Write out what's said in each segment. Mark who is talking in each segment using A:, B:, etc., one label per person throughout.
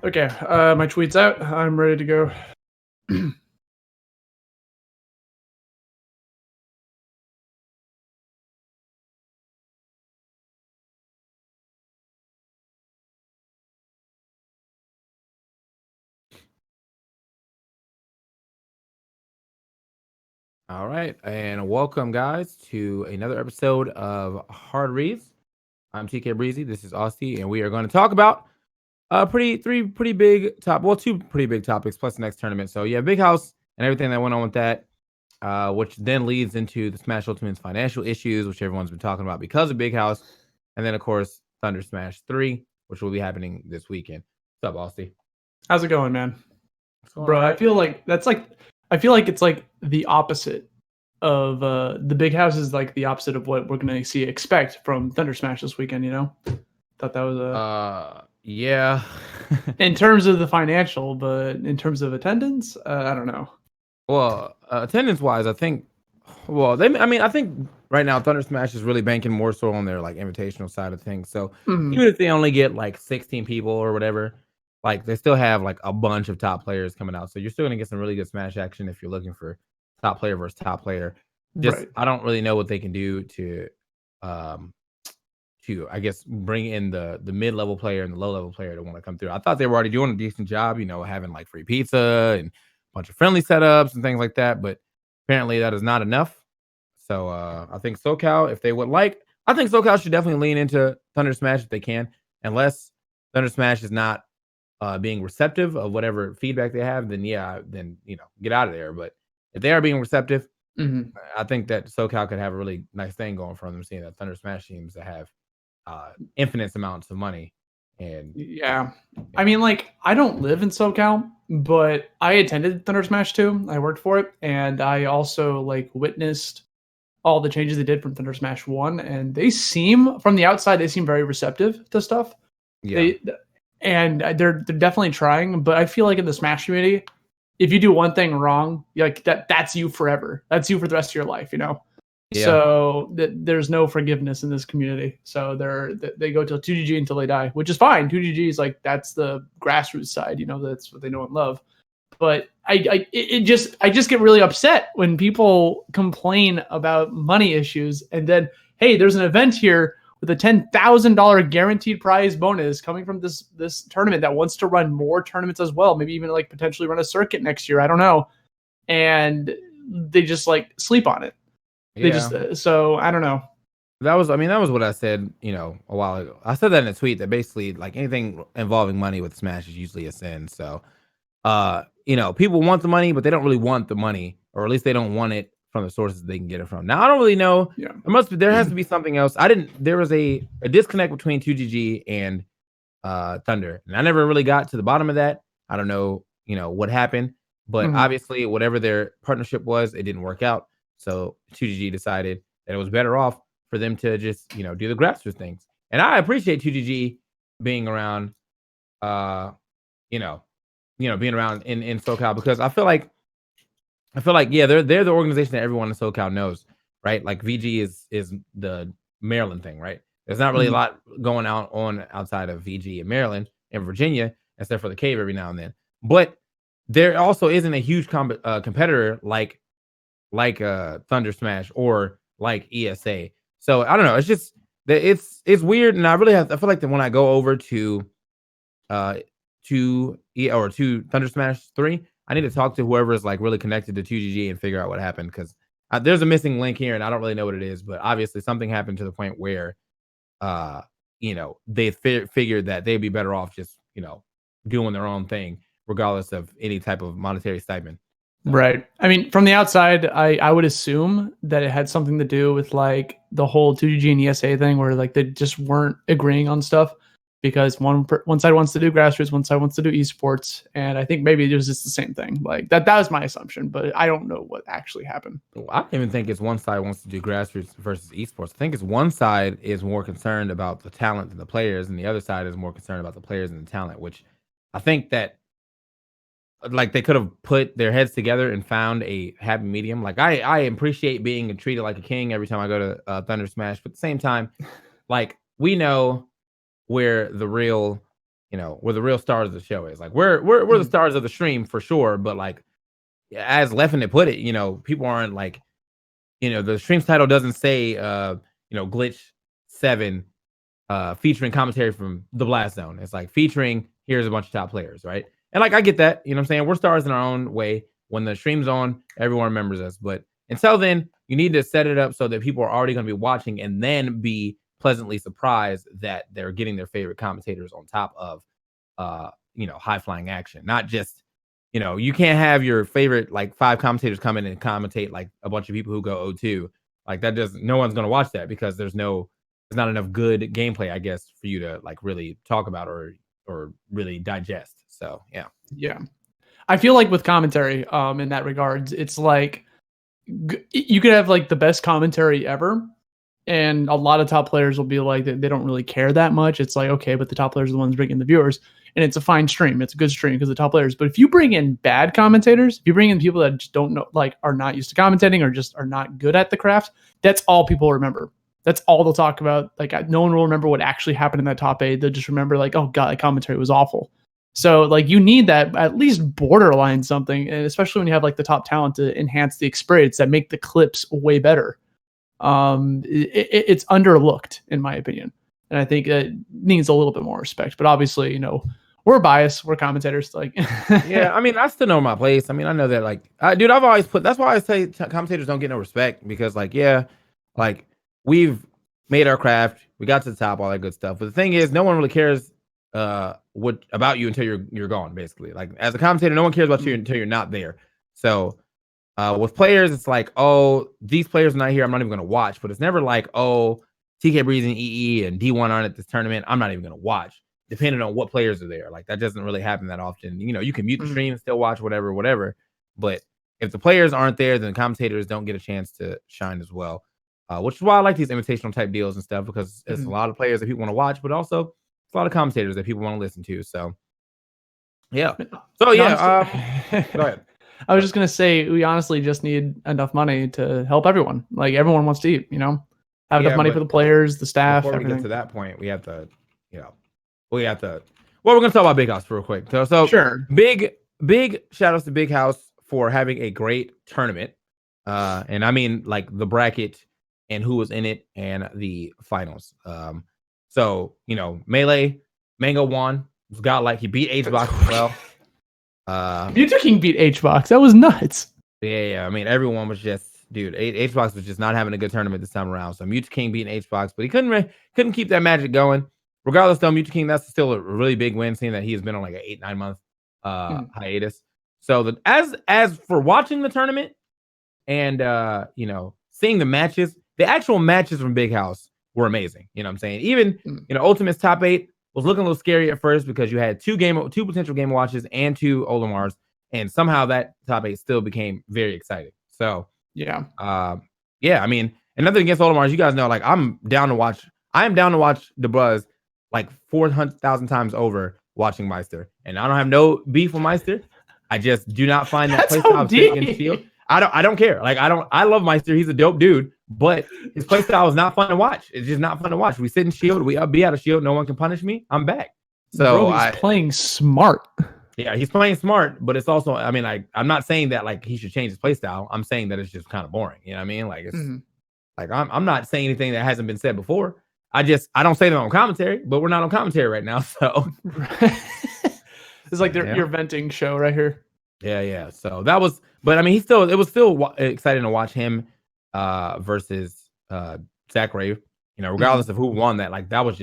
A: Okay, my tweet's out. I'm ready to go.
B: All right, and welcome guys to another episode of Hard Reads. I'm TKbreezy. This is Austy, and we are going to talk about three pretty big two pretty big topics plus the next tournament. So yeah, Big House and everything that went on with that, which then leads into the Smash Ultimate's financial issues, which everyone's been talking about because of Big House, and then of course Thunder Smash 3, which will be happening this weekend. What's up, Austy?
A: How's it going, man?
B: It's going all
A: Bro, I
B: right.
A: feel like I feel like it's like the opposite of the big house is like the opposite of what we're gonna expect from Thunder Smash this weekend. Thought that was
B: Yeah.
A: in terms of the financial, but in terms of attendance, I don't know.
B: Well, attendance wise, I think. Well, I think right now Thunder Smash is really banking more so on their like invitational side of things. So
A: Mhm.
B: even if they only get like 16 people or whatever, like they still have like a bunch of top players coming out. So you're still gonna get some really good Smash action if you're looking for top player versus top player. Just
A: Right.
B: I don't really know what they can do um to I guess bring in the mid level player and the low level player to want to come through. I thought they were already doing a decent job, having like free pizza and a bunch of friendly setups and things like that, but apparently that is not enough. So I think SoCal, if they would like, I think SoCal should definitely lean into Thunder Smash if they can, unless Thunder Smash is not being receptive of whatever feedback they have, then yeah, then get out of there. But if they are being receptive,
A: Mhm.
B: I think that SoCal could have a really nice thing going for them, seeing that Thunder Smash seems to have infinite amounts of money. And
A: Yeah. I
B: yeah,
A: mean, like, I don't live in SoCal, but I attended Thunder Smash 2. I worked for it, and I also like witnessed all the changes they did from Thunder Smash 1, and they seem from the outside they seem very receptive to stuff.
B: yeah,
A: They and they're definitely trying, but I feel like in the Smash community, if you do one thing wrong, like that's you forever. That's you for the rest of your life.
B: yeah,
A: So there's no forgiveness in this community. So they go till 2GG until they die, which is fine. 2GG is like that's the grassroots side. That's what they know and love. But I just get really upset when people complain about money issues, and then hey, there's an event here with a $10,000 guaranteed prize bonus coming from this tournament that wants to run more tournaments as well, maybe even like potentially run a circuit next year. I don't know, and they just like sleep on it. They
B: yeah.
A: just so I don't know.
B: That was what I said, a while ago. I said that in a tweet that basically like anything involving money with Smash is usually a sin. So people want the money, but they don't really want the money, or at least they don't want it from the sources they can get it from. Now, I don't really know.
A: Yeah.
B: There has to be something else. There was a disconnect between 2GG and Thunder, and I never really got to the bottom of that. I don't know, what happened, but
A: Mhm.
B: obviously, whatever their partnership was, it didn't work out. So 2GG decided that it was better off for them to just, do the grassroots things. And I appreciate 2GG being around, uh, you know, being around in SoCal because I feel like yeah, they're the organization that everyone in SoCal knows, right? Like VG is the Maryland thing, right? There's not really a
A: Mhm.
B: lot going on outside of VG in Maryland and Virginia, except for the cave every now and then. But there also isn't a huge competitor like Thunder Smash or like ESA. So I don't know. It's just that it's weird, and I feel like that when I go over uh to Thunder Smash 3, I need to talk to whoever is like really connected to 2GG and figure out what happened because there's a missing link here and I don't really know what it is, but obviously something happened to the point where uh they figured that they'd be better off just doing their own thing regardless of any type of monetary stipend. So
A: Right. I mean, from the outside, I would assume that it had something to do with like the whole 2G and ESA thing, where like they just weren't agreeing on stuff because one side wants to do grassroots, one side wants to do esports, and I think maybe it was just the same thing. Like that was my assumption, but I don't know what actually happened.
B: I don't even think it's one side wants to do grassroots versus esports. I think it's one side is more concerned about the talent than the players, and the other side is more concerned about the players and the talent. Which I think that like they could have put their heads together and found a happy medium. Like I appreciate being treated like a king every time I go to Thunder Smash, but at the same time, like we know where the real where the real stars of the show is. Like we're the stars of the stream for sure, but like as Leffen put it, people aren't like, the stream's title doesn't say Glitch 7 featuring commentary from the Blast Zone. It's like featuring here's a bunch of top players, right? And like I get that, you know what I'm saying? We're stars in our own way. When the stream's on, everyone remembers us. But until then, you need to set it up so that people are already going to be watching and then be pleasantly surprised that they're getting their favorite commentators on top of high flying action. Not just, you can't have your favorite like 5 commentators come in and commentate like a bunch of people who go 0-2. Like that no one's going to watch that because there's not enough good gameplay, I guess, for you to like really talk about or really digest. So
A: yeah, I feel like with commentary, in that regards, it's like you could have like the best commentary ever, and a lot of top players will be like they don't really care that much. It's like, okay, but the top players are the ones bringing the viewers, and it's a fine stream. It's a good stream because the top players. But if you bring in bad commentators, if you bring in people that just don't know, like are not used to commentating or just are not good at the craft, that's all people remember. That's all they'll talk about. Like no one will remember what actually happened in that top 8. They'll just remember like, oh god, that commentary was awful. So like you need that at least borderline something, and especially when you have like the top talent to enhance the experience that make the clips way better. It's underlooked in my opinion, and I think it needs a little bit more respect. But obviously, we're biased. We're commentators. Like,
B: yeah, I mean, I still know my place. I mean, I know that. Like, dude, I've always that's why I say commentators don't get no respect because, like, yeah, like we've made our craft, we got to the top, all that good stuff. But the thing is, no one really cares what about you until you're gone. Basically, like as a commentator, no one cares about you until you're not there. So. With players, it's like, oh, these players are not here. I'm not even going to watch. But it's never like, oh, TKbreezy and EE and D1 aren't at this tournament. I'm not even going to watch, depending on what players are there. Like that doesn't really happen that often. You can mute the stream and still watch whatever. But if the players aren't there, then the commentators don't get a chance to shine as well. Which is why I like these invitational type deals and stuff because it's a lot of players that people want to watch, but also it's a lot of commentators that people want to listen to. So yeah. So yeah. Go ahead.
A: I was just going to say, we honestly just need enough money to help everyone. Like everyone wants to eat, have enough money for the players, the staff,
B: before
A: everything.
B: We get to that point, we have to, well, we're going to talk about Big House real quick. So
A: sure.
B: Big shout outs to Big House for having a great tournament. And I mean like the bracket and who was in it and the finals. So, Melee, Mango won. Got like he beat H-Box as well.
A: Mewtwo King beat H-Box. That was nuts.
B: Yeah. I mean, everyone was just, dude, H-Box was just not having a good tournament this time around. So Mewtwo King beat H-Box, but he couldn't keep that magic going. Regardless, though, Mewtwo King, that's still a really big win, seeing that he has been on like an 8-9 month hiatus. So as for watching the tournament and seeing the matches, the actual matches from Big House were amazing. You know what I'm saying? Even Ultimate's top 8 was looking a little scary at first because you had two potential game watches and 2 Olimars, and somehow that top 8 still became very exciting. So
A: yeah.
B: I mean, and nothing against Olimars, you guys know, like I am down to watch the Buzz like 400,000 times over watching Meister, and I don't have no beef with Meister. I just do not find that playstyle fit against Shield. I don't care. Like I love Meister. He's a dope dude, but his playstyle is not fun to watch. It's just not fun to watch. We sit in Shield. We be out of Shield. No one can punish me. I'm back. So
A: bro, he's playing smart.
B: Yeah, he's playing smart, but it's also, I mean, I'm not saying that like he should change his playstyle. I'm saying that it's just kind of boring. You know what I mean? Like it's like I'm not saying anything that hasn't been said before. I don't say that on commentary, but we're not on commentary right now. So
A: it's like your venting show right here.
B: Yeah. So that was, but I mean, it was still exciting to watch him versus Zach Ray. Regardless of who won that, like that was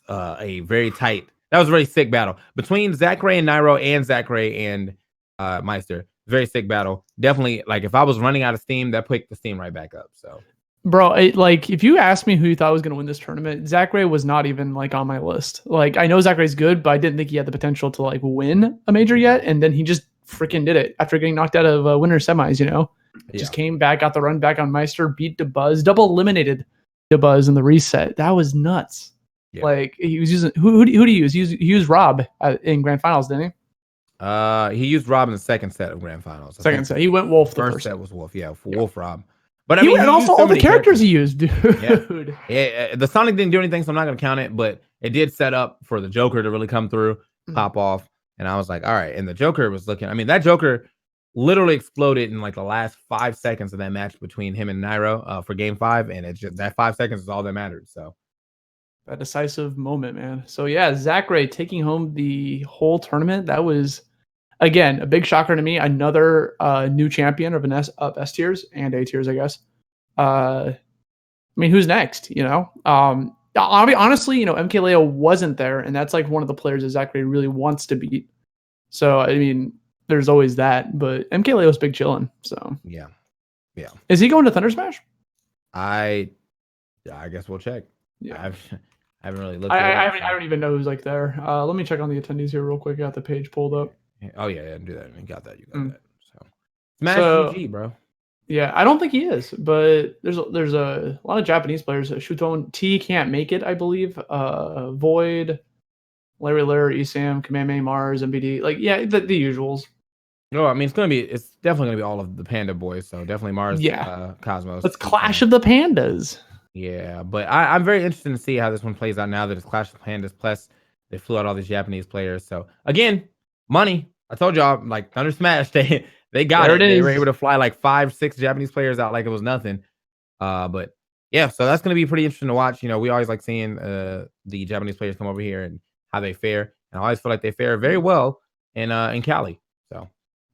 B: a very sick battle between Zach Ray and Nairo and Zach Ray and Meister. Very sick battle. Definitely, like if I was running out of steam, that picked the steam right back up. So.
A: Bro, like if you asked me who you thought was going to win this tournament, Zach Ray was not even like on my list. Like I know Zach Ray's good, but I didn't think he had the potential to like win a major yet. And then he just freaking did it after getting knocked out of winner semis. Just came back, got the run back on Meister, beat DeBuzz, double eliminated DeBuzz in the reset. That was nuts. Yeah. Like he was using who did he use? He used Rob in grand finals, didn't he?
B: He used Rob in the second set of grand finals.
A: Second set, he went Wolf.
B: First set was Wolf. Yeah, Wolf Rob. But I mean,
A: and also all the characters he used, dude.
B: Yeah, the Sonic didn't do anything, so I'm not gonna count it. But it did set up for the Joker to really come through, pop off. And I was like, all right. And the Joker was looking, I mean, that Joker literally exploded in like the last 5 seconds of that match between him and Nairo for game 5. And it's just that 5 seconds is all that mattered. So
A: that decisive moment, man. So yeah, Zach Ray taking home the whole tournament. That was, again, a big shocker to me. Another new champion of S tiers and A tiers, I guess. I mean, who's next? You know, I'll be honestly, you know, MKLeo wasn't there, and that's like one of the players that Zach Ray really wants to beat. So I mean, there's always that, but MKLeo's big chillin'. So
B: yeah.
A: Is he going to Thunder Smash?
B: I guess we'll check.
A: Yeah.
B: I haven't really looked.
A: I don't even know who's like there. Let me check on the attendees here real quick. I got the page pulled up.
B: Oh yeah, do that. You got that. that. So Smash GG, bro.
A: Yeah, I don't think he is, but there's a lot of Japanese players. Shuton T can't make it, I believe. Void, Larry Lair, Esam, Kamame, Mars, MBD. Like, yeah, the usuals.
B: No, I mean it's definitely gonna be all of the Panda boys. So definitely Mars, Cosmos.
A: Let's Clash of the Pandas.
B: Yeah, but I'm very interested to see how this one plays out now that it's Clash of Pandas. Plus, they flew out all these Japanese players. So again, money. I told y'all, like Thunder Smash, they got it. They were able to fly like 5-6 Japanese players out like it was nothing. But yeah, so that's gonna be pretty interesting to watch. You know, we always like seeing the Japanese players come over here and how they fare. And I always feel like they fare very well in Cali. So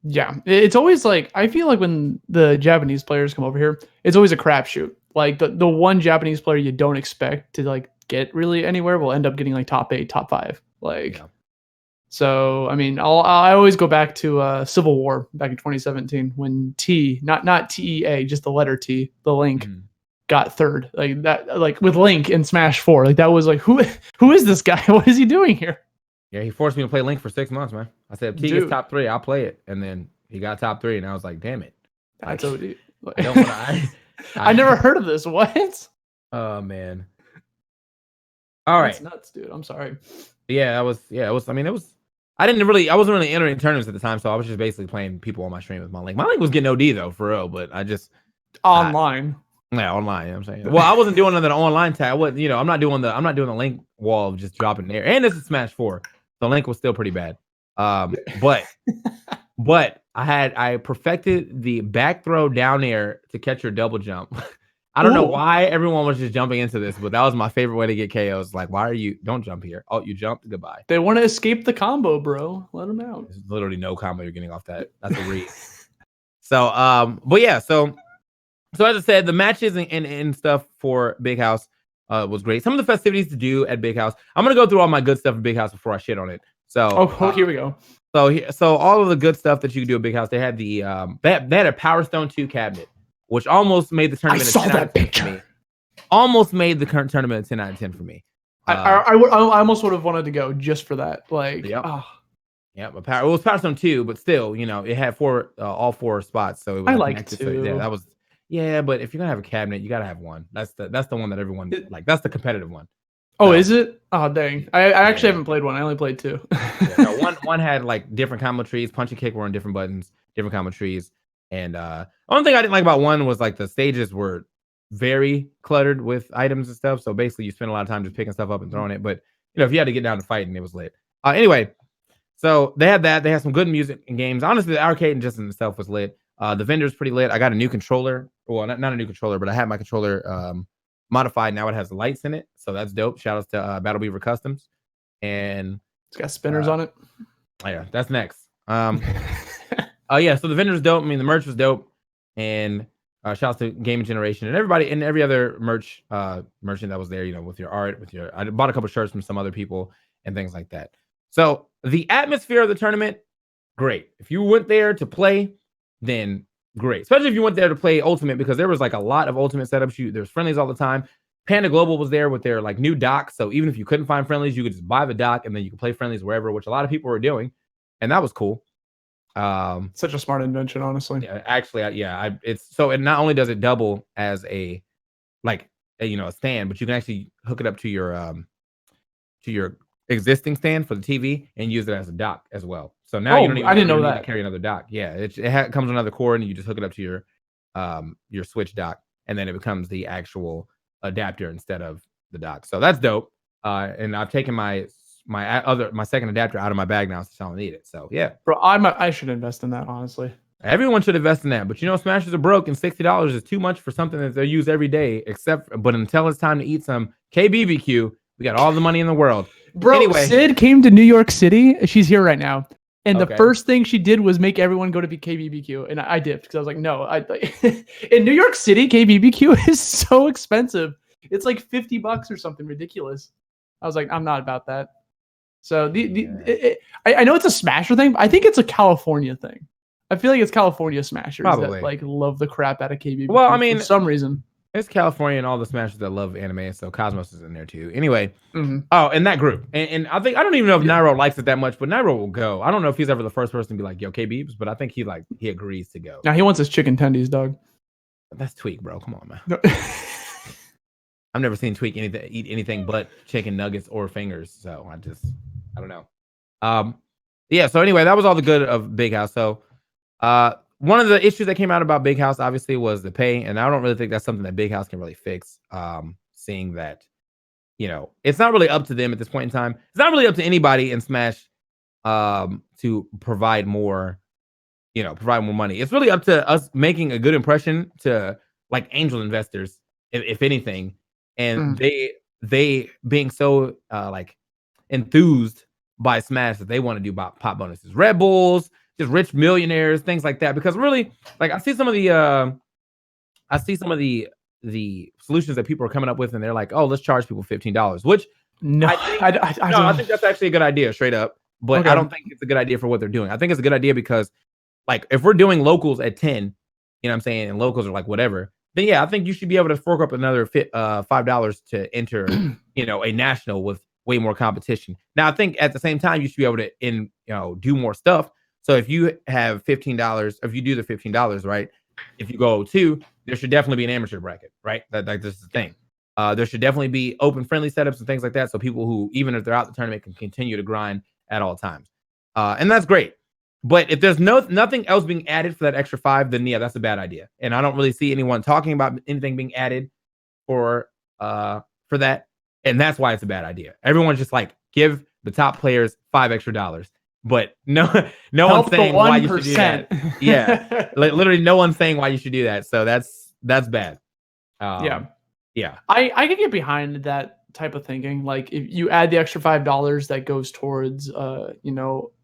A: yeah, it's always like, I feel like when the Japanese players come over here, it's always a crapshoot. Like the one Japanese player you don't expect to like get really anywhere will end up getting like top 8, top 5. Like, so I mean, I always go back to Civil War back in 2017 when T, not TEA, just the letter T, the Link, got third. Like that, like with Link in Smash 4. Like that was like, who is this guy? What is he doing here?
B: Yeah, he forced me to play Link for 6 months, man. I said, if T gets top 3, I'll play it. And then he got top 3, and I was like, damn it.
A: That's OD.
B: I don't want to.
A: I never heard of this. What?
B: Oh man. All right.
A: That's nuts, dude. I'm sorry.
B: Yeah, it was. I mean, it was. I wasn't really entering tournaments at the time, so I was just basically playing people on my stream with my Link. My Link was getting OD though, for real. But I just
A: online.
B: Online. You know what I'm saying. Well, I wasn't doing another online tag. What I'm not doing the Link wall of just dropping there. And this is Smash 4. The Link was still pretty bad. But I perfected the back throw down air to catch your double jump. I don't know why everyone was just jumping into this, but that was my favorite way to get KOs. Like, why are you? Don't jump here. Oh, you jumped. Goodbye.
A: They want to escape the combo, bro. Let them out.
B: There's literally no combo you're getting off that. That's a read. So, but yeah, so as I said, the matches and stuff for Big House was great. Some of the festivities to do at Big House. I'm gonna go through all my good stuff at Big House before I shit on it. So,
A: here we go.
B: So all of the good stuff that you could do at Big House, they had they had a Power Stone 2 cabinet, which almost made the tournament.
A: I saw that picture.
B: Almost made the current tournament a 10 out of 10 for me.
A: I almost would have wanted to go just for that. Like,
B: it was Power Stone 2, but still, you know, it had all 4 spots. So it was
A: I like 2.
B: So, yeah, that was. Yeah, but if you're gonna have a cabinet, you gotta have one. That's the one that everyone like. That's the competitive one.
A: Oh, is it? Oh, dang! I actually haven't played one. I only played 2.
B: One had like different combo trees. Punch and kick were on different buttons, different combo trees. And the only thing I didn't like about one was like the stages were very cluttered with items and stuff. So basically, you spend a lot of time just picking stuff up and throwing it. But you know, if you had to get down to fighting, it was lit. Anyway, so they had that. They had some good music and games. Honestly, the arcade just in itself was lit. The vendor's pretty lit. I got a new controller. Well, not a new controller, but I had my controller modified. Now it has lights in it, so that's dope. Shout outs to Battle Beaver Customs, and
A: it's got spinners on it.
B: Yeah, that's next. Yeah, so the vendor's dope. I mean, the merch was dope, and shout outs to Gaming Generation and everybody and every other merchant that was there. You know, with your art, I bought a couple shirts from some other people and things like that. So the atmosphere of the tournament, great. If you went there to play, then great. Especially if you went there to play Ultimate, because there was like a lot of Ultimate setups. There's friendlies all the time. Panda Global was there with their like new dock. So even if you couldn't find friendlies, you could just buy the dock and then you could play friendlies wherever, which a lot of people were doing. And that was cool.
A: Such a smart invention, honestly.
B: Yeah, actually, it's so, and not only does it double as a stand, but you can actually hook it up to your existing stand for the TV and use it as a dock as well. So now you don't even,
A: I didn't know that.
B: Carry another dock. Yeah, it comes with another cord and you just hook it up to your Switch dock, and then it becomes the actual adapter instead of the dock. So that's dope. And I've taken my second adapter out of my bag now since I don't need it. So yeah,
A: Bro, I should invest in that, honestly.
B: everyone should invest in that. But smashers are broke, and $60 is too much for something that they use every day. But until it's time to eat some KBBQ, we got all the money in the world.
A: Bro,
B: anyway,
A: Sid came to New York City. She's here right now. And the
B: Okay.
A: first thing she did was make everyone go to KBBQ. And I dipped because I was like, no. In New York City, KBBQ is so expensive. It's like $50 or something ridiculous. I was like, I'm not about that. So I know it's a Smasher thing, but I think it's a California thing. I feel like it's California Smashers
B: Probably.
A: that like love the crap out of KBBQ.
B: Well, I mean,
A: for some reason.
B: It's California and all the Smashers that love anime, so Cosmos is in there too. Anyway,
A: Mm-hmm.
B: Oh, and that group, and I don't even know if Nairo likes it that much, but Nairo will go. I don't know if he's ever the first person to be like, "Yo, K-Beebs," but I think he agrees to go.
A: Now he wants his chicken tendies, dog.
B: That's Tweak, bro. Come on, man.
A: No.
B: I've never seen Tweak eat anything but chicken nuggets or fingers, so I don't know. Yeah. So anyway, that was all the good of Big House. So, one of the issues that came out about Big House obviously was the pay, and I don't really think that's something that Big House can really fix. Seeing that, it's not really up to them at this point in time. It's not really up to anybody in Smash to provide more money. It's really up to us making a good impression to like angel investors, if anything, and they being so like enthused by Smash that they want to do pop bonuses, Red Bulls, just rich millionaires, things like that. Because really, like I see some of the solutions that people are coming up with, and they're like, "Oh, let's charge people $15," which I think that's actually a good idea, straight up. But okay. I don't think it's a good idea for what they're doing. I think it's a good idea because, like, if we're doing locals at 10, you know what I'm saying, and locals are like whatever, then yeah, I think you should be able to fork up another $5 to enter, a national with way more competition. Now, I think at the same time you should be able to do more stuff. So if you have $15, if you do the $15, right? If you go 2, there should definitely be an amateur bracket, right? This is the thing. There should definitely be open friendly setups and things like that, so people who, even if they're out the tournament, can continue to grind at all times. And that's great. But if there's nothing else being added for that extra 5, then yeah, that's a bad idea. And I don't really see anyone talking about anything being added for that. And that's why it's a bad idea. Everyone's just like, give the top players $5 extra. But no one's saying why you should do that. Yeah. Literally no one's saying why you should do that. So that's bad. Yeah.
A: I can get behind that type of thinking. Like if you add the extra $5 that goes towards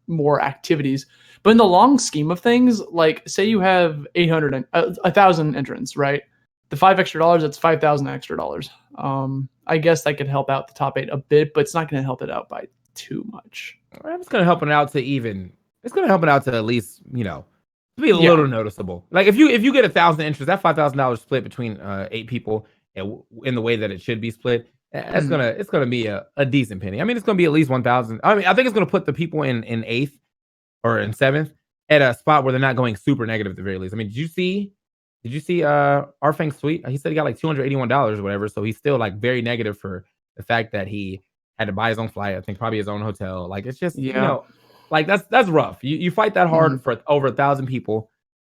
A: more activities. But in the long scheme of things, like say you have 1,000 entrants, right? The $5 extra, that's $5,000 extra. I guess that could help out the top 8 a bit, but it's not going to help it out by too much.
B: It's going to help it out to at least, be a little noticeable. Like if you get 1,000 entrants, that $5,000 split between 8 people in the way that it should be split, it's gonna be a decent penny. I mean, it's gonna be at least 1,000. I mean, I think it's gonna put the people in 8th or in 7th at a spot where they're not going super negative at the very least. I mean, did you see Arfang's tweet? He said he got like $281 or whatever, so he's still like very negative for the fact that he had to buy his own flight. I think probably his own hotel. Like it's just like that's rough. You fight that hard for over 1,000 people,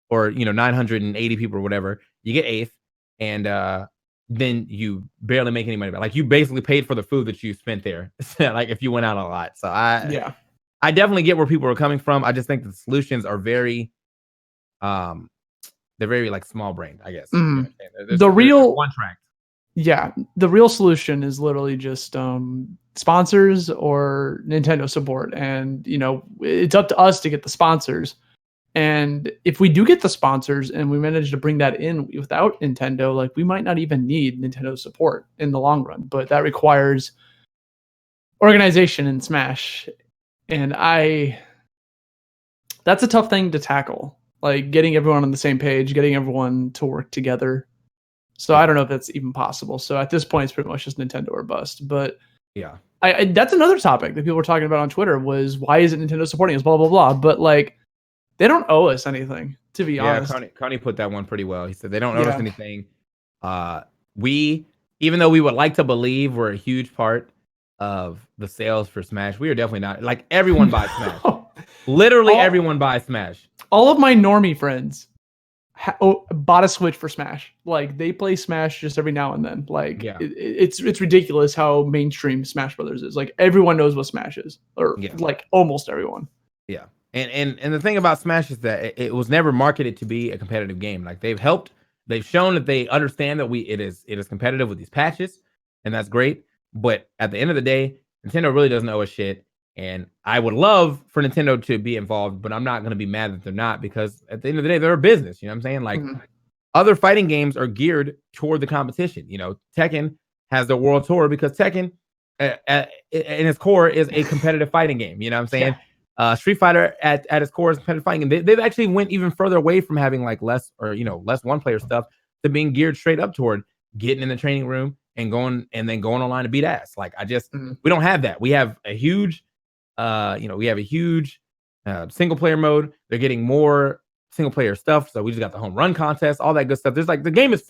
B: or 980 people or whatever. You get 8th, and then you barely make any money back. Like you basically paid for the food that you spent there. Like if you went out a lot. So I definitely get where people are coming from. I just think the solutions are very, they're very like small brained, I guess.
A: The real one track. Yeah, the real solution is literally just sponsors or Nintendo support, and it's up to us to get the sponsors. And if we do get the sponsors and we manage to bring that in without Nintendo, like we might not even need Nintendo support in the long run, but that requires organization in Smash. And that's a tough thing to tackle, like getting everyone on the same page, getting everyone to work together. So I don't know if that's even possible. So at this point, it's pretty much just Nintendo or bust. But
B: yeah,
A: that's another topic that people were talking about on Twitter was why isn't Nintendo supporting us, blah, blah, blah. But like, they don't owe us anything, to be honest.
B: Yeah, Connie put that one pretty well. He said they don't owe us anything. We, even though we would like to believe we're a huge part of the sales for Smash, we are definitely not. Like everyone buys Smash. Literally everyone buys Smash.
A: All of my normie friends bought a Switch for Smash. Like they play Smash just every now and then. Like
B: Yeah.
A: it's ridiculous how mainstream Smash Brothers is. Like everyone knows what Smash is, or like almost everyone.
B: Yeah. And the thing about Smash is that it was never marketed to be a competitive game. Like they've shown that they understand that it is competitive with these patches, and that's great. But at the end of the day, Nintendo really doesn't owe a shit. And I would love for Nintendo to be involved, but I'm not going to be mad that they're not, because at the end of the day, they're a business. You know what I'm saying? Like other fighting games are geared toward the competition. You know, Tekken has the world tour because Tekken, in its core, is a competitive fighting game. You know what I'm saying? Yeah. Street Fighter at its core is competitive fighting, and they've actually went even further away from having like less one player stuff to being geared straight up toward getting in the training room and going online to beat ass. Like we don't have that. We have a huge single player mode. They're getting more single player stuff. So we just got the home run contest, all that good stuff. There's like the game is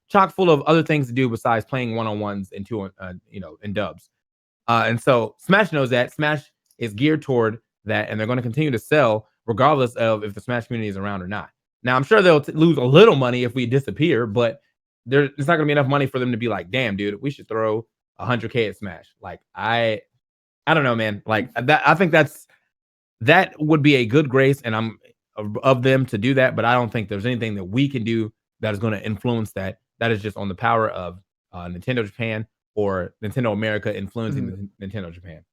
B: chock full of other things to do besides playing one-on-ones and in dubs. And so Smash knows that. Smash is geared toward that, and they're going to continue to sell regardless of if the Smash community is around or not. Now, I'm sure they'll lose a little money if we disappear, but it's not going to be enough money for them to be like, damn, dude, we should throw $100K at Smash. Like, I don't know, man. Like that, I think that would be a good grace, and I'm of them to do that. But I don't think there's anything that we can do that is going to influence that. That is just on the power of Nintendo Japan or Nintendo America influencing Nintendo Japan.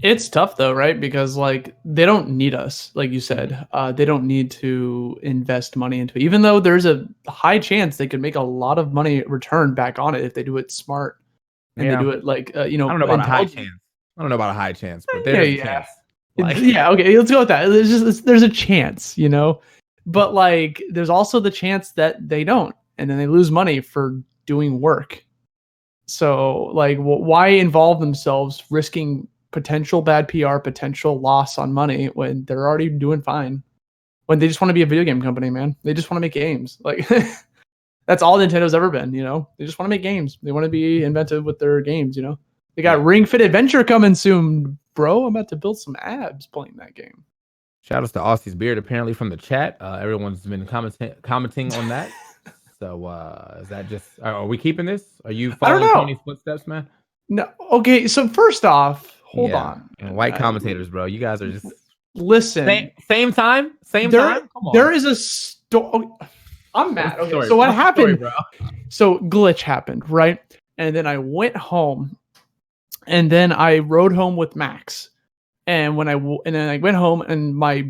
A: It's tough though, right? Because like they don't need us, like you said. They don't need to invest money into it, even though there's a high chance they could make a lot of money return back on it if they do it smart and they do it like
B: I don't know about a high chance. I don't know about a high chance, but there's a chance.
A: Like, okay, let's go with that. There's a chance, but like there's also the chance that they don't, and then they lose money for doing work. So like, why involve themselves risking potential bad PR, potential loss on money when they're already doing fine? When they just want to be a video game company, man. They just want to make games. Like that's all Nintendo's ever been, They just want to make games. They want to be inventive with their games, They got Ring Fit Adventure coming soon, bro. I'm about to build some abs playing that game.
B: Shout outs to Austy's beard, apparently, from the chat. Everyone's been commenting on that. So is that just, are we keeping this? Are you following Tony's footsteps, man?
A: No. Okay, so first off, hold on.
B: White commentators, bro. You guys are just
A: listen.
B: Same time? Come on.
A: There is a story. I'm mad. Okay, so what happened? Story, so glitch happened, right? And then I went home, and then I rode home with Max. And then I went home, and my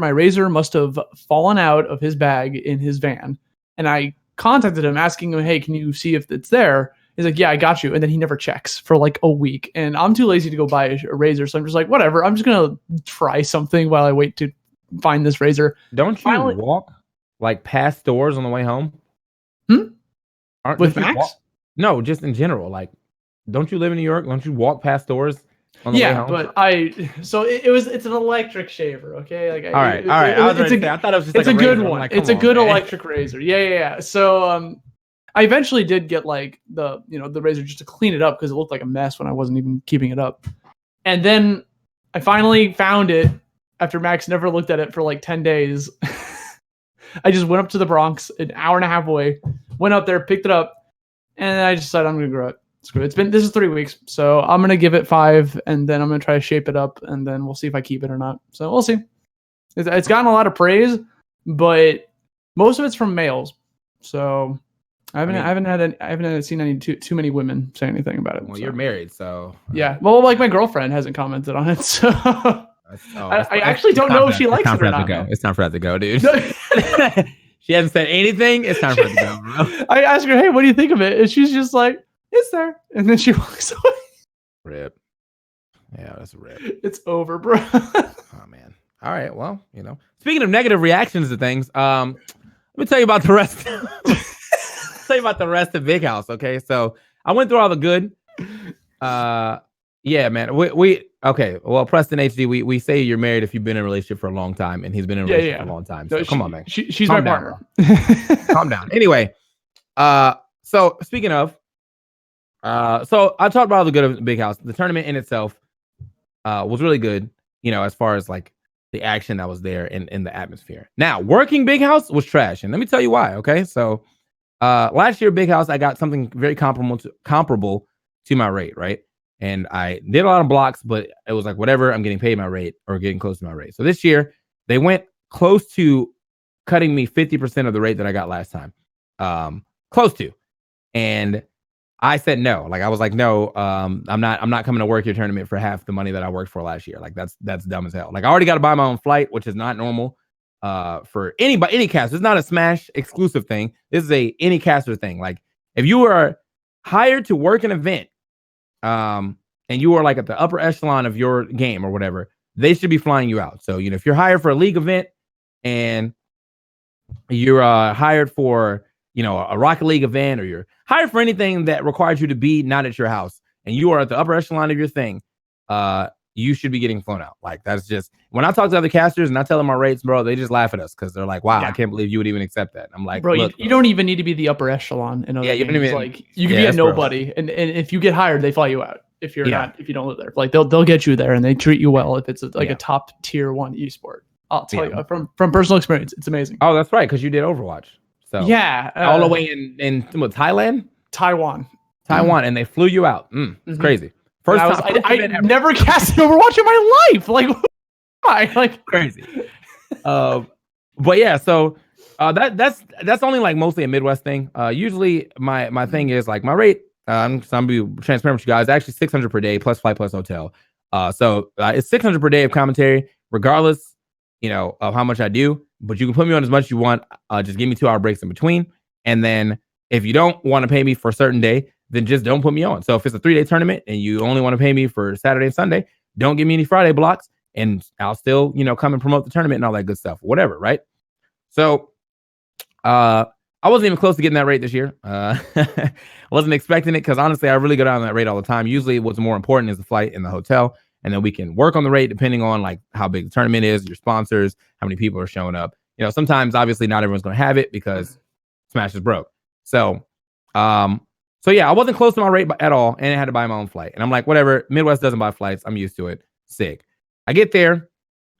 A: razor must have fallen out of his bag in his van. And I contacted him asking him, hey, can you see if it's there? He's like, yeah, I got you. And then he never checks for like a week. And I'm too lazy to go buy a razor. So I'm just like, whatever. I'm just going to try something while I wait to find this razor.
B: Don't you walk like past stores on the way home?
A: With Max?
B: No, just in general. Like, don't you live in New York? Don't you walk past stores on the way home?
A: But it's an electric shaver, okay? Like,
B: all right. I thought it was just
A: it's
B: like
A: a good one.
B: Like,
A: it's a good electric razor. Yeah. So I eventually did get like the razor just to clean it up because it looked like a mess when I wasn't even keeping it up. And then I finally found it after Max never looked at it for like 10 days. I just went up to the Bronx, an hour and a half away, went up there, picked it up, and I just decided I'm going to grow it. Screw it. This is 3 weeks, so I'm going to give it 5, and then I'm going to try to shape it up, and then we'll see if I keep it or not. So we'll see. It's gotten a lot of praise, but most of it's from males. So I haven't seen any too many women say anything about it.
B: Well, you're married, so
A: yeah. Well, like my girlfriend hasn't commented on it, so I actually don't know if she likes it or not.
B: It's time for that to go, dude. She hasn't said anything. It's time for it to go, bro.
A: I asked her, hey, what do you think of it? And she's just like, it's there. And then she walks away.
B: Rip. Yeah, that's a rip.
A: It's over, bro.
B: Oh, man. All right. Well, speaking of negative reactions to things, let me tell you about the rest. Tell you about the rest of Big House. Okay. So I went through all the good. Yeah, man. Okay. Well, Preston HD, we say you're married if you've been in a relationship for a long time, and he's been in a relationship for a long time. So come on, man.
A: She's my partner.
B: Calm down. Anyway, so speaking of, so I talked about all the good of Big House. The tournament in itself was really good, as far as like the action that was there in the atmosphere. Now, working Big House was trash, and let me tell you why. Okay, so last year Big House I got something very comparable to my rate, right? And I did a lot of blocks, but it was like whatever, I'm getting paid my rate or getting close to my rate. So this year they went close to cutting me 50% of the rate that I got last time, close to, and I said no. Like I was like, no, I'm not coming to work your tournament for half the money that I worked for last year. Like that's dumb as hell. Like I already got to buy my own flight, which is not normal for any caster. It's not a Smash exclusive thing. This is any caster thing. Like if you are hired to work an event, and you are like at the upper echelon of your game or whatever, they should be flying you out. So if you're hired for a league event and you're hired for a Rocket League event, or you're hired for anything that requires you to be not at your house, and you are at the upper echelon of your thing, you should be getting flown out. Like that's just, when I talk to other casters and I tell them my rates, bro, they just laugh at us because they're like, wow, I can't believe you would even accept that. I'm like,
A: bro,
B: look,
A: you don't even need to be the upper echelon in other games.
B: Even,
A: like you can be a nobody, and if you get hired, they fly you out. If you're not, if you don't live there, like they'll get you there and they treat you well if it's a top tier 1 esport. I'll tell you from personal experience, it's amazing.
B: Oh, that's right, because you did Overwatch. So all the way in Thailand,
A: Taiwan,
B: and they flew you out. It's crazy. First time
A: I never casted Overwatch in my life. Like, why? Like
B: crazy. But yeah, so that's only like mostly a Midwest thing. Usually my thing is like my rate. I'm gonna be transparent with you guys. Actually, $600 per day plus flight plus hotel. So it's $600 per day of commentary, regardless, of how much I do. But you can put me on as much as you want. Just give me 2-hour breaks in between. And then if you don't want to pay me for a certain day, then just don't put me on. So if it's a 3-day tournament and you only want to pay me for Saturday and Sunday, don't give me any Friday blocks, and I'll still, come and promote the tournament and all that good stuff, whatever, right? So I wasn't even close to getting that rate this year. Wasn't expecting it because honestly, I really go down on that rate all the time. Usually what's more important is the flight and the hotel, and then we can work on the rate depending on like how big the tournament is, your sponsors, how many people are showing up. Sometimes obviously not everyone's going to have it because Smash is broke. So yeah, I wasn't close to my rate at all, and I had to buy my own flight. And I'm like, whatever, Midwest doesn't buy flights. I'm used to it. Sick. I get there.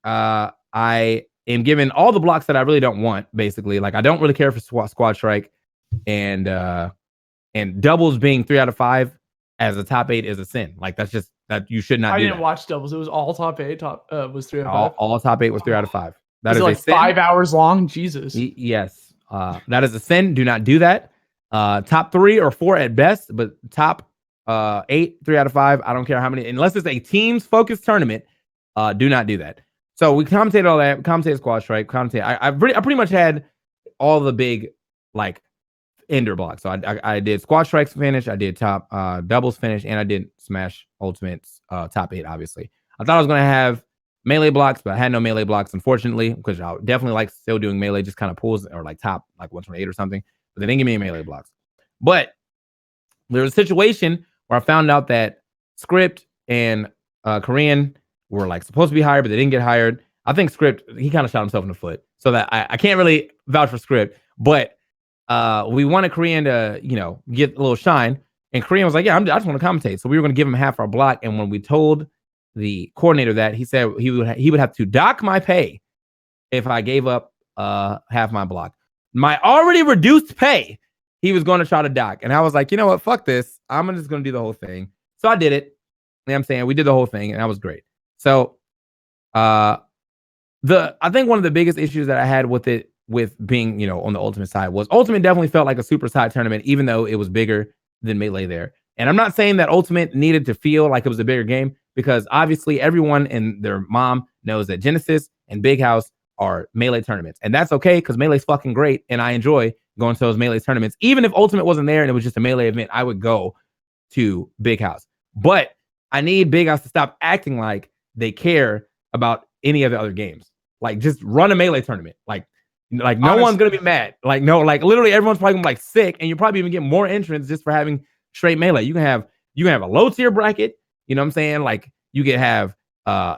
B: I am given all the blocks that I really don't want, basically. Like I don't really care for squad strike, and doubles being 3 out of 5 as a top 8 is a sin. Like that's just that you should not do. I didn't
A: watch doubles. It was all top 8. Was 3 out of 5.
B: All top 8 was 3 out of 5. That is
A: like 5 hours long. Jesus.
B: Yes. That is a sin. Do not do that. Top 3 or 4 at best, but top 8, 3 out of 5. I don't care how many, unless it's a teams focused tournament. Do not do that. So we commentated all that. Commentated squad strike. I pretty much had all the big like ender blocks. So I did squad strikes finish. I did top doubles finish, and I did Smash Ultimates top 8. Obviously, I thought I was gonna have melee blocks, but I had no melee blocks, unfortunately, because I definitely like still doing melee, just kind of pulls or like top like 128 or something. But they didn't give me any melee blocks. But there was a situation where I found out that Script and Korean were like supposed to be hired, but they didn't get hired. I think Script, he kind of shot himself in the foot. So that I can't really vouch for Script, but we wanted Korean to, get a little shine. And Korean was like, yeah, I just want to commentate. So we were going to give him half our block. And when we told the coordinator that, he said he would have to dock my pay if I gave up half my block. My already reduced pay, he was going to try to dock. And I was like, you know what? Fuck this. I'm just going to do the whole thing. So I did it. You know what I'm saying? We did the whole thing, and that was great. So I think one of the biggest issues that I had with it, with being, on the Ultimate side, was Ultimate definitely felt like a super side tournament, even though it was bigger than Melee there. And I'm not saying that Ultimate needed to feel like it was a bigger game, because obviously everyone and their mom knows that Genesis and Big House are Melee tournaments. And that's okay, because Melee's fucking great, and I enjoy going to those Melee tournaments. Even if Ultimate wasn't there and it was just a Melee event, I would go to Big House. But I need Big House to stop acting like they care about any of the other games. Like, just run a Melee tournament. Like no Honestly, one's gonna be mad. Like, no, like literally everyone's probably gonna be like sick, and you probably even get more entrants just for having straight Melee. You can have a low tier bracket. You know what I'm saying? Like, you can have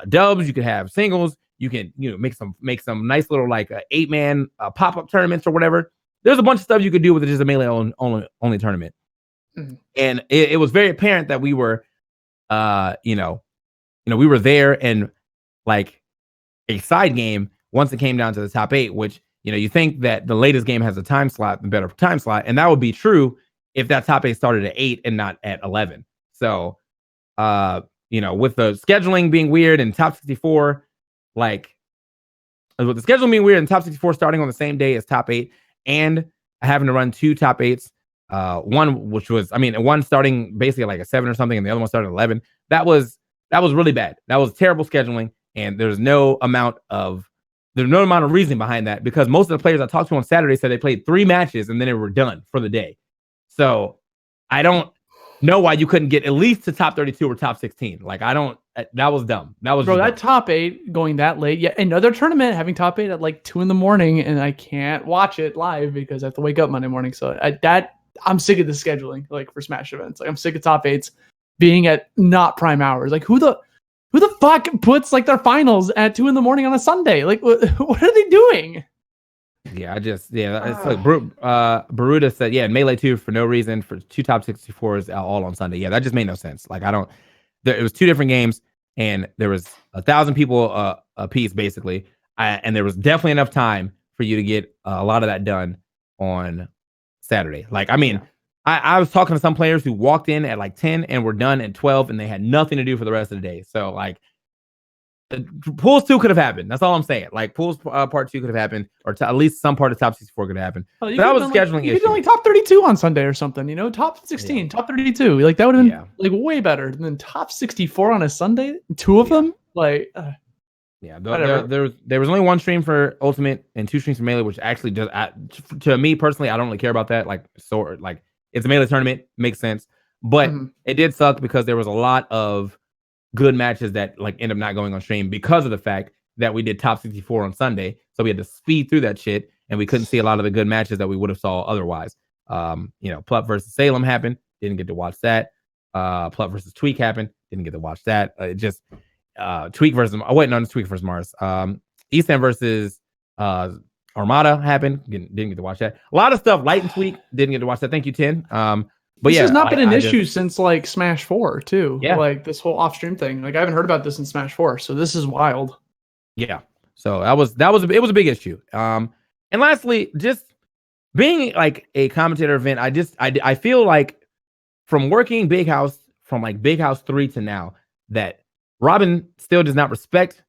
B: dubs, you can have singles, you can make some nice little like 8-man pop-up tournaments or whatever. There's a bunch of stuff you could do with just a Melee only tournament. Mm-hmm. And it was very apparent that we were we were there, and like a side game once it came down to the top 8, which, you think that the latest game has a time slot, the better time slot, and that would be true if that top 8 started at 8 and not at 11. So, with the scheduling being weird and top 64, with the scheduling being weird and top 64 starting on the same day as top 8, and having to run 2 top 8s, one starting basically like a 7 or something, and the other one started at 11. That was really bad. That was terrible scheduling, and there's no amount of reason behind that, because most of the players I talked to on Saturday said they played 3 matches and then they were done for the day. So I don't know why you couldn't get at least to top 32 or top 16. That was dumb. That was
A: that top 8 going that late. Yeah, another tournament having top 8 at like 2 a.m, and I can't watch it live because I have to wake up Monday morning. So I'm sick of the scheduling, like for Smash events. Like I'm sick of top 8s being at not prime hours. Like who the fuck puts like their finals at 2 a.m. on a Sunday? Like what are they doing?
B: Yeah, it's like Baruda said, Melee 2 for no reason, for 2 top 64s all on Sunday. Yeah, that just made no sense. It was 2 different games, and there was 1,000 people a piece basically, and there was definitely enough time for you to get a lot of that done on Saturday. I was talking to some players who walked in at like 10 and were done at 12, and they had nothing to do for the rest of the day. So Pools 2 could have happened. That's all I'm saying. Pools part 2 could have happened, or at least some part of top 64 could have happened.
A: Oh,
B: that was a scheduling issue.
A: You could only top 32 on Sunday or something, top 16, top 32. That would have been way better than top 64 on a Sunday. 2 of them,
B: there was only 1 stream for Ultimate and 2 streams for Melee, which actually does, to me personally, I don't really care about that. It's a Melee tournament, makes sense, but it did suck because there was a lot of good matches that end up not going on stream because of the fact that we did top 64 on Sunday. So we had to speed through that shit, and we couldn't see a lot of the good matches that we would have saw otherwise. Plup versus Salem happened, didn't get to watch that. Plup versus Tweak happened, didn't get to watch that. Tweak versus Tweak versus Mars. Eastham versus Armada happened, didn't get to watch that. A lot of stuff. Light and Tweak didn't get to watch that. Thank you, 10. But
A: this has not been an issue since Smash 4 too. Yeah, this whole off stream thing. I haven't heard about this in Smash 4, so this is wild.
B: Yeah. So it was a big issue. And lastly, just being a commentator event, I feel like from working Big House, from Big House 3 to now, that Robin still does not respect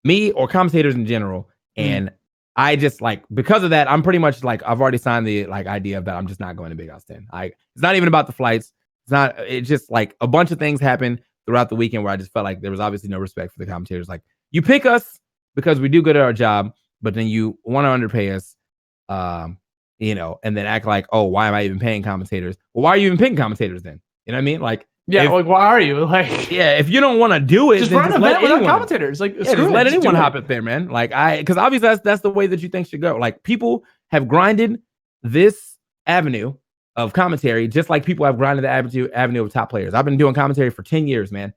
B: me or commentators in general. And I just because of that, I'm pretty much I've already signed the idea of that I'm just not going to Big House 10. It's not even about the flights. It's just a bunch of things happened throughout the weekend where I just felt like there was obviously no respect for the commentators. You pick us because we do good at our job, but then you want to underpay us, and then act like, oh, why am I even paying commentators? Well, why are you even picking commentators then? You know what I mean?
A: Why are you
B: if you don't want to do it,
A: just run an event without commentators.
B: Just let anyone hop up there, man. Because obviously that's the way that you think should go. People have grinded this avenue of commentary just like people have grinded the avenue of top players. I've been doing commentary for 10 years, man.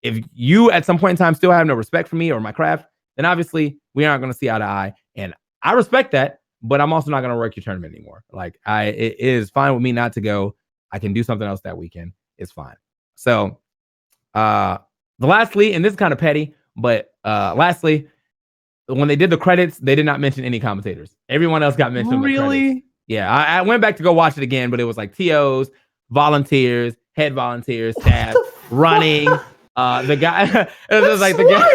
B: If you at some point in time still have no respect for me or my craft, then obviously we aren't going to see eye to eye. And I respect that, but I'm also not going to work your tournament anymore. It is fine with me not to go. I can do something else that weekend. It's fine. So, lastly, and this is kind of petty, but lastly, when they did the credits, they did not mention any commentators. Everyone else got mentioned.
A: Really?
B: Yeah, I went back to go watch it again, but it was TOs, volunteers, head volunteers, staff, running. The guy. It was the guy.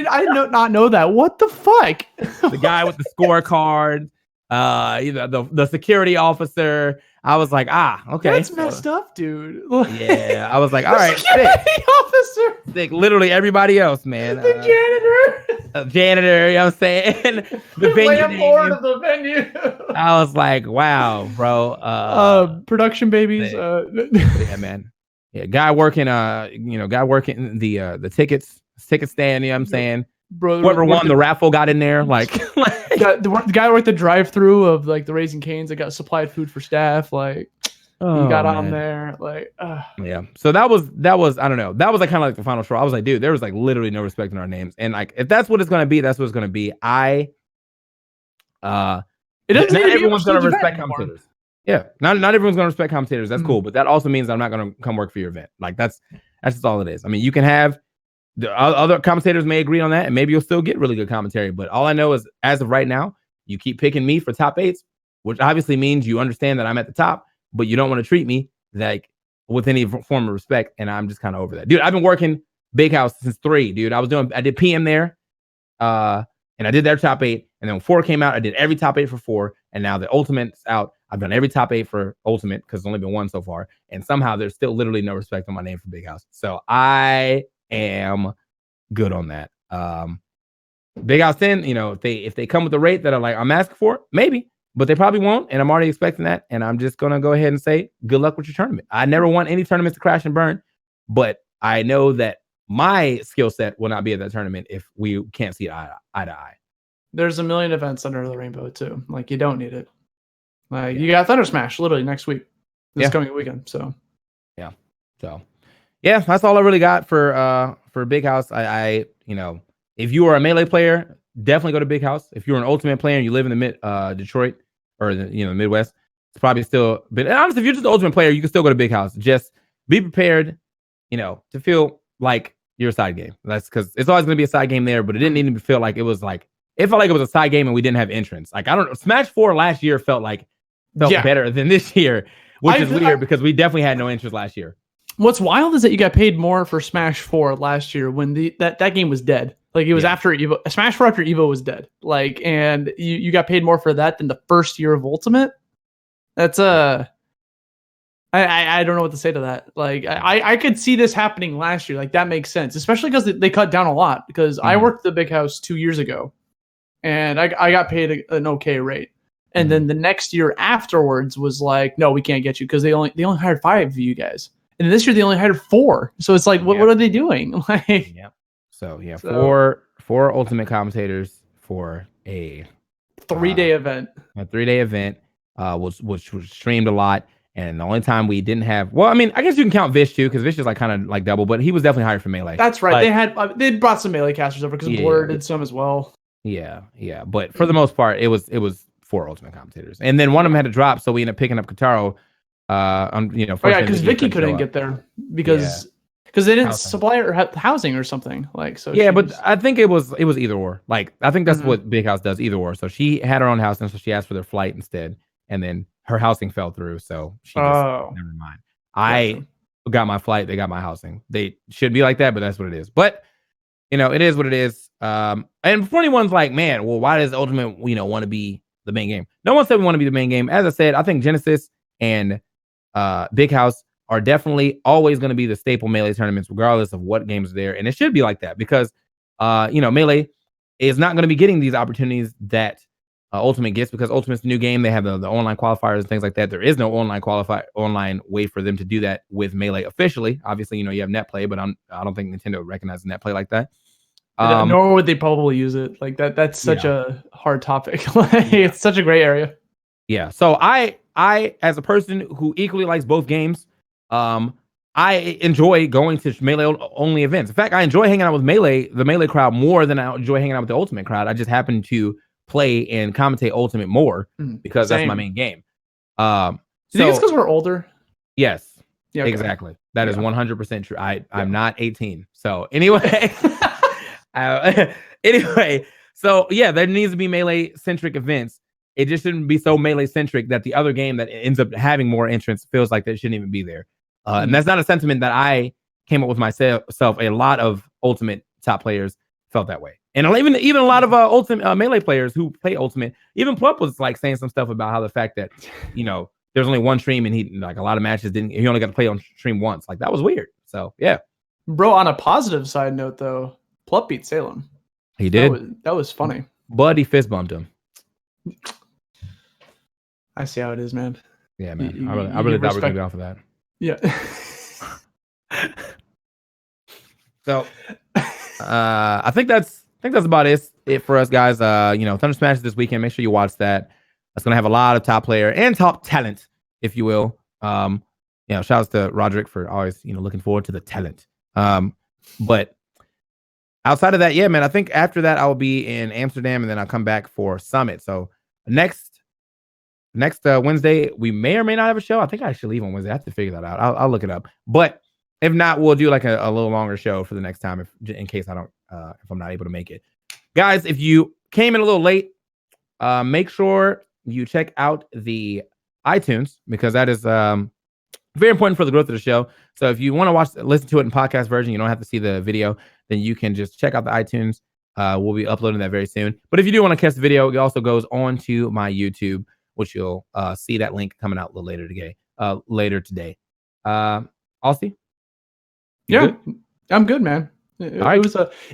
A: I did not know that. What the fuck?
B: The guy with the scorecard. The security officer. I was okay.
A: That's messed up, dude.
B: Yeah, I was all right,
A: security officer.
B: Literally everybody else, man.
A: The janitor.
B: Janitor, you know what I'm saying? The
A: landlord of the venue.
B: I was wow, bro.
A: Production babies.
B: Yeah, man. Yeah, guy working the ticket stand, you know what I'm saying? Bro, whoever won the raffle got in there,
A: the guy worked the drive-through of the Raising Cane's that got supplied food for staff, he got on there,
B: yeah. So that was I don't know, that was kind of the final straw. I was dude, there was literally no respect in our names, and if that's what it's gonna be, that's what it's gonna be. It doesn't. Not everyone's gonna respect commentators. Yeah, not everyone's gonna respect commentators. That's cool, but that also means I'm not gonna come work for your event. That's just all it is. I mean, you can have The other commentators may agree on that, and maybe you'll still get really good commentary. But all I know is, as of right now, you keep picking me for top 8s, which obviously means you understand that I'm at the top, but you don't want to treat me like with any form of respect. And I'm just kind of over that, dude. I've been working Big House since 3, dude. I did PM there, and I did their top 8. And then when 4 came out, I did every top 8 for 4. And now the Ultimate's out. I've done every top 8 for Ultimate because there's only been 1 so far. And somehow there's still literally no respect on my name for Big House. So I am good on that. Big House 10, if they come with the rate that I'm asking for, maybe, but they probably won't. And I'm already expecting that. And I'm just going to go ahead and say, good luck with your tournament. I never want any tournaments to crash and burn, but I know that my skill set will not be at that tournament if we can't see eye to eye.
A: There's a million events under the rainbow too. Like, you don't need it. You got Thunder Smash literally next week, this coming weekend. So
B: that's all I really got for Big House. I if you are a Melee player, definitely go to Big House. If you're an Ultimate player and you live in the Detroit or the Midwest, it's probably still. But honestly, if you're just an Ultimate player, you can still go to Big House. Just be prepared, to feel like you're a side game. That's because it's always going to be a side game there, but it didn't need to feel like it was like. It felt like it was a side game and we didn't have entrance. Like, I don't know. Smash 4 last year felt better than this year, which is weird because we definitely had no entrance last year.
A: What's wild is that you got paid more for Smash 4 last year when that game was dead. Like, it was after Evo. Smash 4 after Evo was dead. Like, and you got paid more for that than the first year of Ultimate. That's I don't know what to say to that. Like, I could see this happening last year. Like, that makes sense, especially because they cut down a lot. Because I worked the Big House 2 years ago, and I got paid an okay rate. And then the next year afterwards was like, no, we can't get you because they only hired 5 of you guys. And this year they only hired 4. So it's like, what are they doing? Like,
B: So 4 Ultimate commentators for a
A: 3-day event.
B: A 3-day event, which was streamed a lot. And the only time we didn't have, well, I mean, I guess you can count Vish too, because Vish is kind of double, but he was definitely hired for Melee.
A: That's right. But they brought some Melee casters over because Blur did some as well.
B: Yeah. But for the most part, it was 4 Ultimate commentators, and then one of them had to drop, so we ended up picking up Kataro.
A: Because Vicky couldn't get there because they didn't supply her housing or something. Like, so
B: but I think it was either or. Like, I think that's what Big House does, either or. So she had her own house, and so she asked for their flight instead, and then her housing fell through, so she just never mind. I got my flight, they got my housing. They should be like that, but that's what it is. But it is what it is. And for anyone's like, man, well, why does Ultimate want to be the main game? No one said we want to be the main game. As I said, I think Genesis and Big House are definitely always going to be the staple Melee tournaments, regardless of what games are there. And it should be like that because, Melee is not going to be getting these opportunities that Ultimate gets because Ultimate's the new game. They have the online qualifiers and things like that. There is no online way for them to do that with Melee officially. Obviously, you have net play, but I don't think Nintendo recognizes net play like that.
A: Nor would they probably use it like that. That's such a hard topic. It's such a gray area.
B: Yeah. So I, as a person who equally likes both games, I enjoy going to Melee only events. In fact, I enjoy hanging out with the Melee crowd more than I enjoy hanging out with the Ultimate crowd. I just happen to play and commentate Ultimate more because that's my main game.
A: Do you think it's because we're older?
B: Yes. Yeah, okay. Exactly. That is 100% true. I'm not 18. So anyway. So there needs to be Melee centric events. It just shouldn't be so Melee centric that the other game that ends up having more entrants feels like that shouldn't even be there. And that's not a sentiment that I came up with myself. A lot of Ultimate top players felt that way, and even a lot of Ultimate Melee players who play Ultimate. Even Plup was like saying some stuff about how the fact that there's only one stream and he a lot of matches he only got to play on stream once. Like, that was weird. So
A: bro. On a positive side note, though, Plup beat Salem.
B: He did.
A: That was funny.
B: But he fist bumped him.
A: I see how it is, man.
B: Yeah, man. I really thought we were gonna be off of that.
A: Yeah.
B: So I think that's about it for us, guys. Thunder Smash this weekend. Make sure you watch that. That's gonna have a lot of top player and top talent, if you will. Shout outs to Roderick for always, looking forward to the talent. But outside of that, yeah, man, I think after that I will be in Amsterdam and then I'll come back for Summit. So next Wednesday, we may or may not have a show. I think I should leave on Wednesday. I have to figure that out. I'll look it up. But If not, we'll do like a little longer show for the next time, in case I don't, if I'm not able to make it. Guys, if you came in a little late, make sure you check out the iTunes, because that is very important for the growth of the show. So if you want to listen to it in podcast version, you don't have to see the video, then you can just check out the iTunes. We'll be uploading that very soon. But if you do want to catch the video, it also goes on to my YouTube, which you'll see that link coming out a little later today. Austy?
A: Yeah,
B: good?
A: I'm good, man. It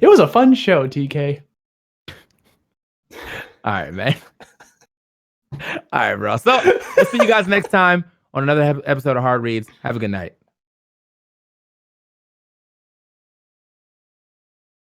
A: was a fun show, TK.
B: All right, man. All right, bro. So we'll see you guys next time on another episode of Hard Reads. Have a good night.